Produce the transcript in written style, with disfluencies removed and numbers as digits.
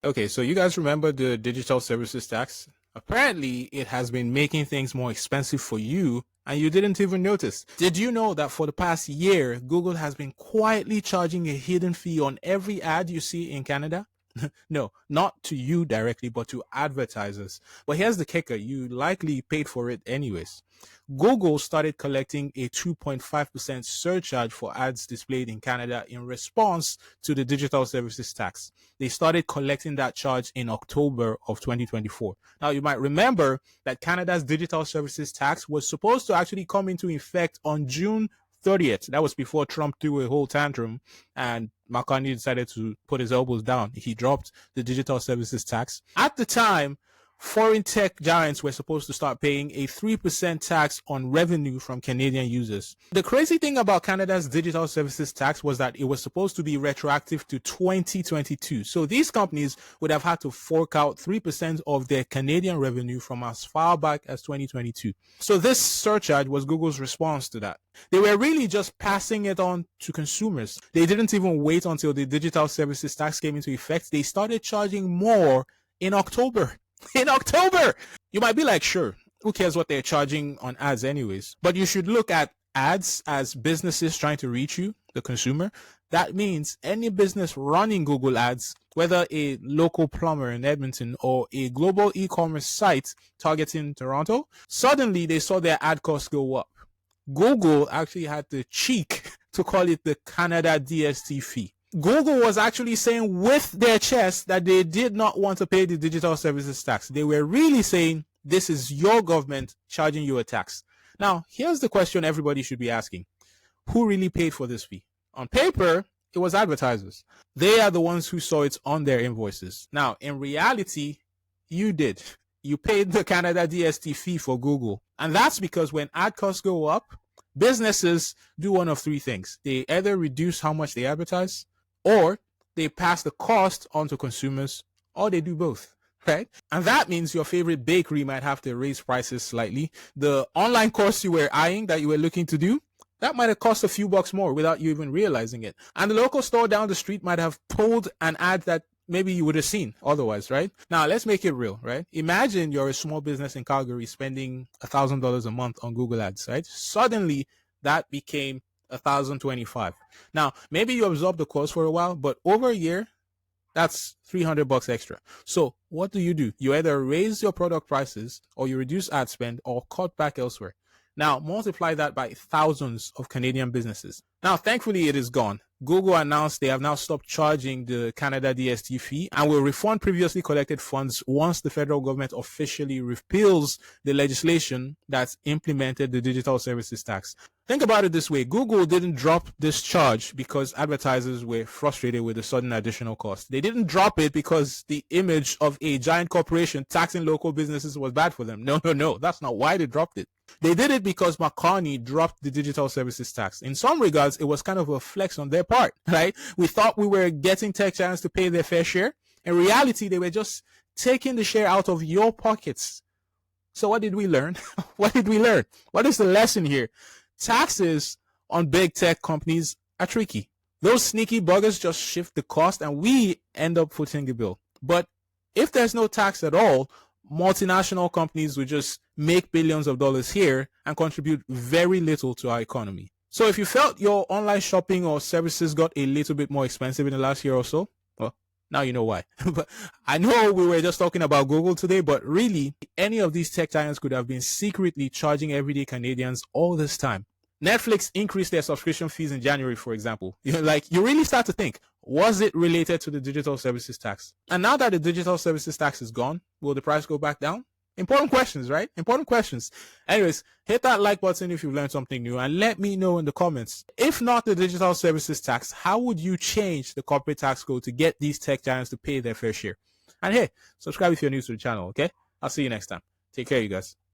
Okay, so you guys remember the digital services tax? Apparently, it has been making things more expensive for you and you didn't even notice. Did you know that for the past year, Google has been quietly charging a hidden fee on every ad you see in Canada? No, not to you directly, but to advertisers. But here's the kicker, you likely paid for it anyways. Google started collecting a 2.5% surcharge for ads displayed in Canada in response to the digital services tax. They started collecting that charge in October of 2024. Now, you might remember that Canada's digital services tax was supposed to actually come into effect on June 30th. That was before Trump threw a whole tantrum and McCartney decided to put his elbows down. He dropped the digital services tax. At the time, foreign tech giants were supposed to start paying a 3% tax on revenue from Canadian users. The crazy thing about Canada's digital services tax was that it was supposed to be retroactive to 2022. So these companies would have had to fork out 3% of their Canadian revenue from as far back as 2022. So this surcharge was Google's response to that. They were really just passing it on to consumers. They didn't even wait until the digital services tax came into effect. They started charging more in October. In October! You might be like, sure, who cares what they're charging on ads anyways? But you should look at ads as businesses trying to reach you, the consumer. That means any business running Google ads, whether a local plumber in Edmonton or a global e-commerce site targeting Toronto, suddenly they saw their ad costs go up. Google actually had the cheek to call it the Canada DST fee. Google was actually saying with their chest that they did not want to pay the digital services tax. They were really saying, this is your government charging you a tax. Now, here's the question everybody should be asking. Who really paid for this fee? On paper, it was advertisers. They are the ones who saw it on their invoices. Now, in reality, you did. You paid the Canada DST fee for Google. And that's because when ad costs go up, businesses do one of three things. They either reduce how much they advertise, or they pass the cost on to consumers, or they do both, right? And that means your favorite bakery might have to raise prices slightly. The online course you were eyeing that you were looking to do, that might have cost a few bucks more without you even realizing it. And the local store down the street might have pulled an ad that maybe you would have seen otherwise, right? Now, let's make it real, right? Imagine you're a small business in Calgary spending $1,000 a month on Google ads, right? Suddenly, that became 1,025. Now, maybe you absorb the cost for a while, but over a year, that's $300 extra. So what do? You either raise your product prices or you reduce ad spend or cut back elsewhere. Now, multiply that by thousands of Canadian businesses. Now, thankfully, it is gone. Google announced they have now stopped charging the Canada DST fee and will refund previously collected funds once the federal government officially repeals the legislation that's implemented the digital services tax. Think about it this way. Google didn't drop this charge because advertisers were frustrated with the sudden additional cost. They didn't drop it because the image of a giant corporation taxing local businesses was bad for them. No. That's not why they dropped it. They did it because McCartney dropped the digital services tax. In some regards, it was kind of a flex on their part, right? We thought we were getting tech giants to pay their fair share. In reality, they were just taking the share out of your pockets. So what did we learn? What did we learn? What is the lesson here? Taxes on big tech companies are tricky. Those sneaky buggers just shift the cost and we end up footing the bill. But if there's no tax at all, multinational companies will just make billions of dollars here and contribute very little to our economy. So if you felt your online shopping or services got a little bit more expensive in the last year or so, well, now you know why. But I know we were just talking about Google today, but really, any of these tech giants could have been secretly charging everyday Canadians all this time. Netflix increased their subscription fees in January, for example. You really start to think, was it related to the digital services tax? And now that the digital services tax is gone, will the price go back down? Important questions, right? Important questions. Anyways, hit that like button if you've learned something new and let me know in the comments. If not the digital services tax, how would you change the corporate tax code to get these tech giants to pay their fair share? And hey, subscribe if you're new to the channel, okay? I'll see you next time. Take care, you guys.